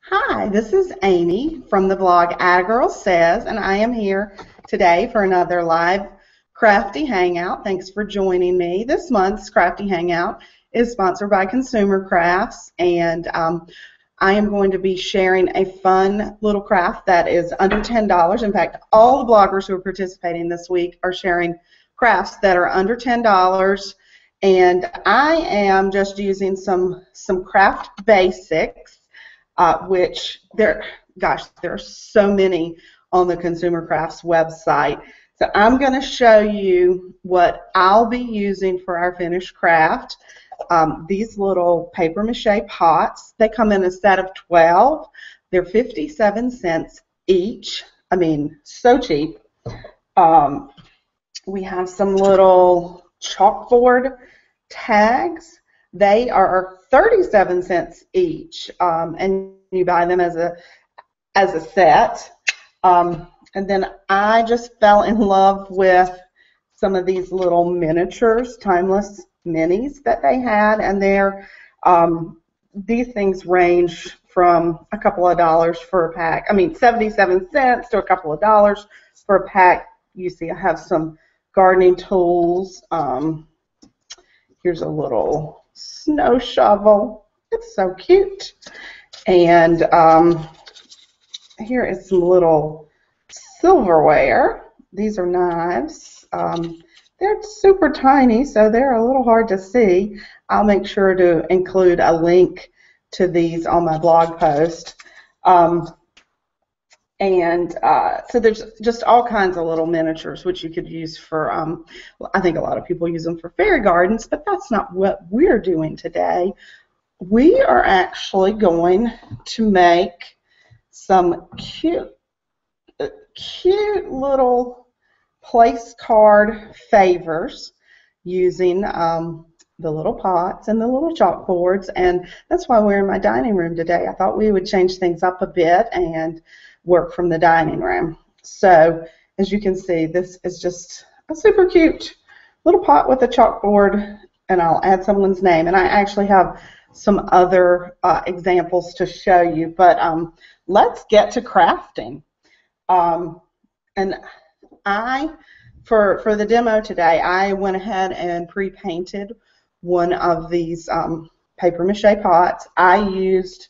Hi, this is Amy from the blog A Girl Says, and I am here today for another live crafty hangout. Thanks for joining me. This month's crafty hangout is sponsored by ConsumerCrafts, and I am going to be sharing a fun little craft that is under $10. In fact, all the bloggers who are participating this week are sharing crafts that are under $10, and I am just using some craft basics. Which there are so many on the ConsumerCrafts website. So I'm going to show you what I'll be using for our finished craft. These little paper mache pots, they come in a set of 12. They're 57 cents each. I mean, so cheap. We have some little chalkboard tags. They are 37 cents each, and you buy them as a set. And then I just fell in love with some of these little miniatures, timeless minis that they had, and these things range from a couple of dollars for a pack. I mean, 77 cents to a couple of dollars for a pack. You see, I have some gardening tools. Here's a little snow shovel. It's so cute. And here is some little silverware. These are knives. They're super tiny, so they're a little hard to see. I'll make sure to include a link to these on my blog post. So there's just all kinds of little miniatures which you could use for, I think a lot of people use them for fairy gardens, but that's not what we're doing today. We are actually going to make some cute little place card favors using the little pots and the little chalkboards, and that's why we're in my dining room today. I thought we would change things up a bit and work from the dining room. So as you can see, this is just a super cute little pot with a chalkboard, and I'll add someone's name, and I actually have some other examples to show you, but let's get to crafting. And for the demo today, I went ahead and pre-painted one of these paper mache pots. I used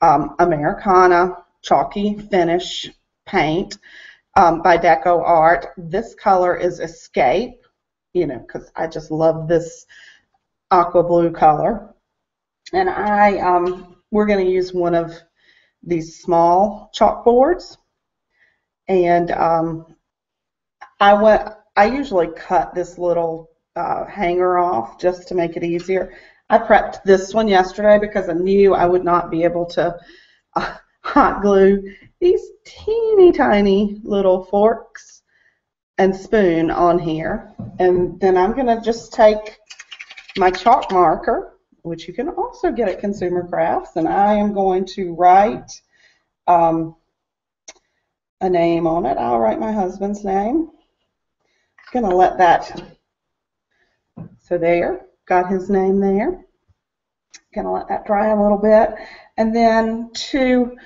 Americana Chalky Finish paint by Deco Art. This color is Escape, you know, because I just love this aqua blue color. And we're going to use one of these small chalkboards. And I usually cut this little hanger off just to make it easier. I prepped this one yesterday because I knew I would not be able to hot glue these teeny tiny little forks and spoon on here. And then I'm going to just take my chalk marker, which you can also get at ConsumerCrafts, and I am going to write a name on it. I'll write my husband's name. I'm going to let that, so there, got his name there. Going to let that dry a little bit. And then to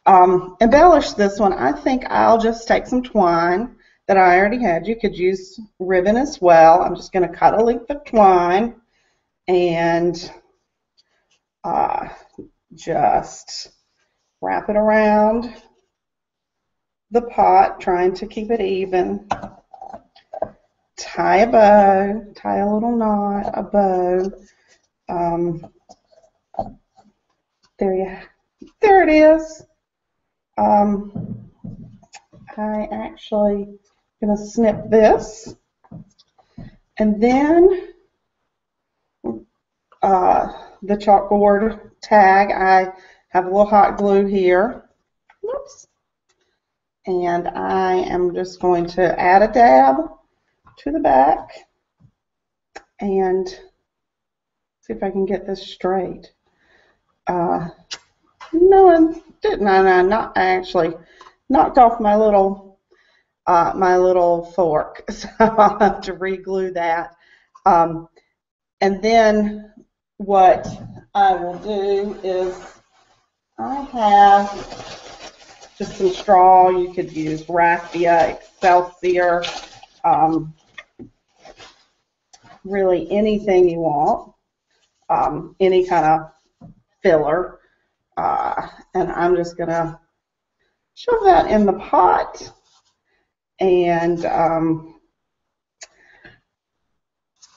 embellish this one, I think I'll just take some twine that I already had. You could use ribbon as well. I'm just going to cut a length of twine and just wrap it around the pot, trying to keep it even. Tie a bow, tie a little knot, a bow. There it is. I actually going to snip this, and then the chalkboard tag, I have a little hot glue here. Whoops. And I am just going to add a dab to the back and see if I can get this straight. No, I didn't. I actually knocked off my little fork, so I'll have to re-glue that. And then what I will do is I have just some straw. You could use raffia, Excelsior, really anything you want, any kind of filler. And I'm just going to shove that in the pot. And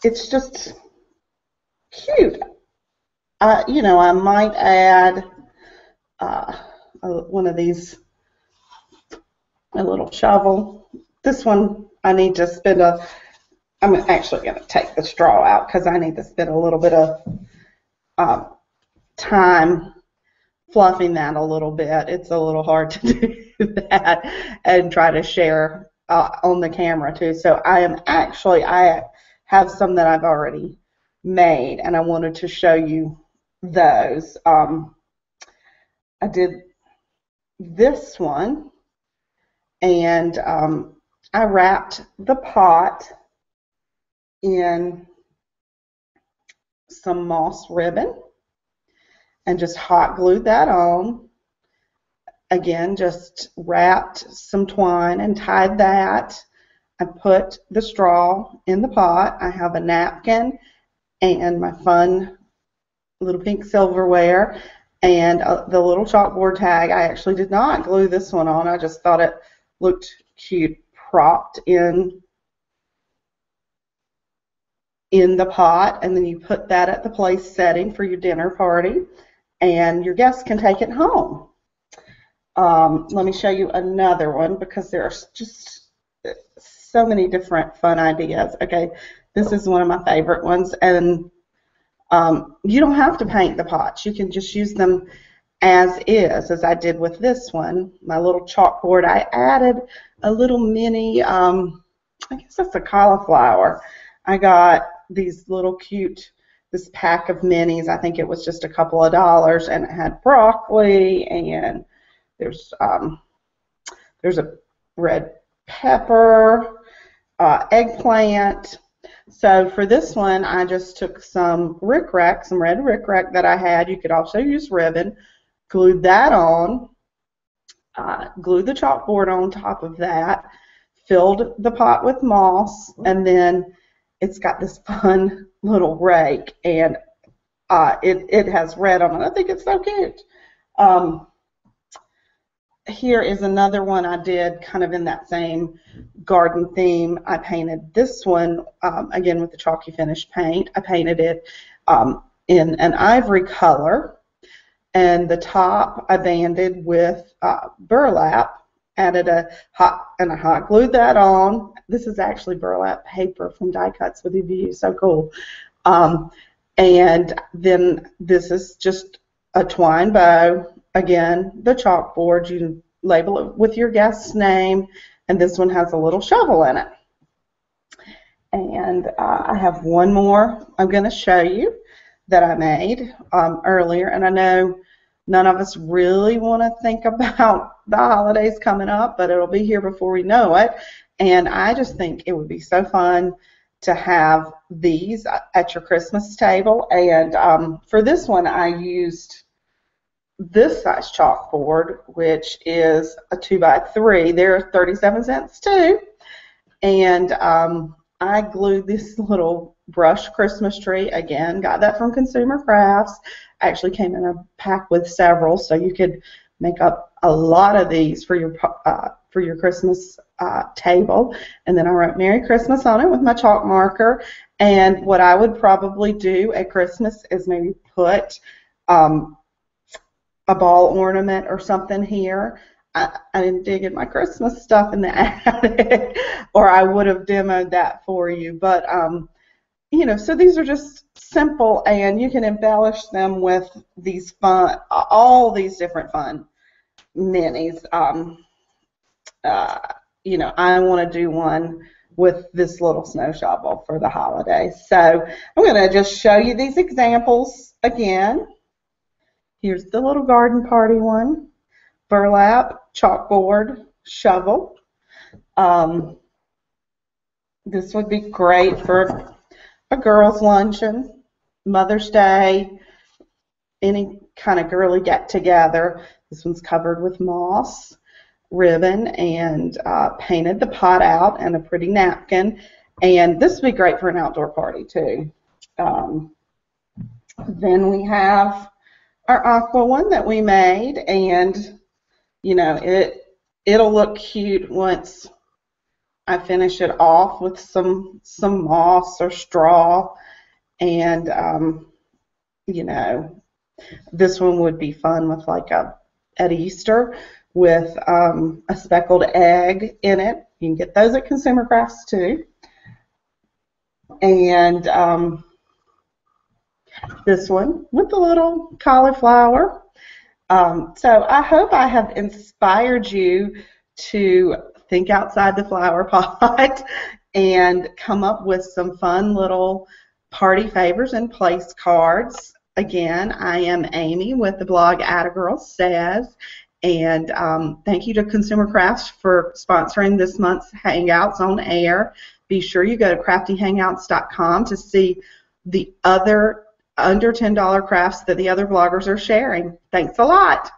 it's just cute. You know, I might add one of these, a little shovel. This one I need to spend I'm actually going to take the straw out because I need to spend a little bit of time fluffing that a little bit. It's a little hard to do that and try to share on the camera too. So I have some that I've already made, and I wanted to show you those. I did this one, and I wrapped the pot in some moss ribbon and just hot glued that on. Again, just wrapped some twine and tied that. I put the straw in the pot. I have a napkin and my fun little pink silverware and the little chalkboard tag. I actually did not glue this one on. I just thought it looked cute propped in the pot, and then you put that at the place setting for your dinner party, and your guests can take it home. Let me show you another one because there are just so many different fun ideas. Okay, this is one of my favorite ones, and you don't have to paint the pots. You can just use them as is, as I did with this one. My little chalkboard, I added a little mini, I guess that's a cauliflower. I got these little cute, this pack of minis. I think it was just a couple of dollars, and it had broccoli, and there's a red pepper, eggplant. So for this one, I just took some rickrack, some red rickrack that I had. You could also use ribbon. Glued that on. Glued the chalkboard on top of that. Filled the pot with moss, and then it's got this fun little rake, and it has red on it. I think it's so cute. Here is another one I did kind of in that same garden theme. I painted this one, again with the chalky finish paint. I painted it in an ivory color, and the top I banded with burlap. Added a hot glued that on. This is actually burlap paper from Die Cuts with a View. So cool. And then this is just a twine bow. Again, the chalkboard, you label it with your guest's name, and this one has a little shovel in it. And I have one more I'm going to show you that I made earlier, and I know none of us really want to think about the holidays coming up, but it'll be here before we know it. And I just think it would be so fun to have these at your Christmas table. And for this one, I used this size chalkboard, which is a 2x3. They're 37 cents too. And I glued this little brush Christmas tree. Again, got that from ConsumerCrafts. Actually came in a pack with several, so you could make up a lot of these for your Christmas table. And then I wrote Merry Christmas on it with my chalk marker. And what I would probably do at Christmas is maybe put a ball ornament or something here. I didn't dig in my Christmas stuff in the attic, or I would have demoed that for you. But you know, so these are just simple, and you can embellish them with these fun, all these different fun minis. You know, I want to do one with this little snow shovel for the holidays. So I'm going to just show you these examples again. Here's the little garden party one. Burlap, chalkboard, shovel. This would be great for a girls' luncheon, Mother's Day, any kind of girly get-together. This one's covered with moss ribbon and painted the pot out and a pretty napkin. And this would be great for an outdoor party too. Then we have our aqua one that we made, and you know, it'll look cute once I finish it off with some moss or straw. And you know, this one would be fun with like at Easter with a speckled egg in it. You can get those at ConsumerCrafts too. And this one with the little cauliflower. So I hope I have inspired you to think outside the flower pot and come up with some fun little party favors and place cards. Again, I am Amy with the blog Atta Girl Says, and thank you to ConsumerCrafts for sponsoring this month's Hangouts on Air. Be sure you go to craftyhangouts.com to see the other under $10 crafts that the other bloggers are sharing. Thanks a lot.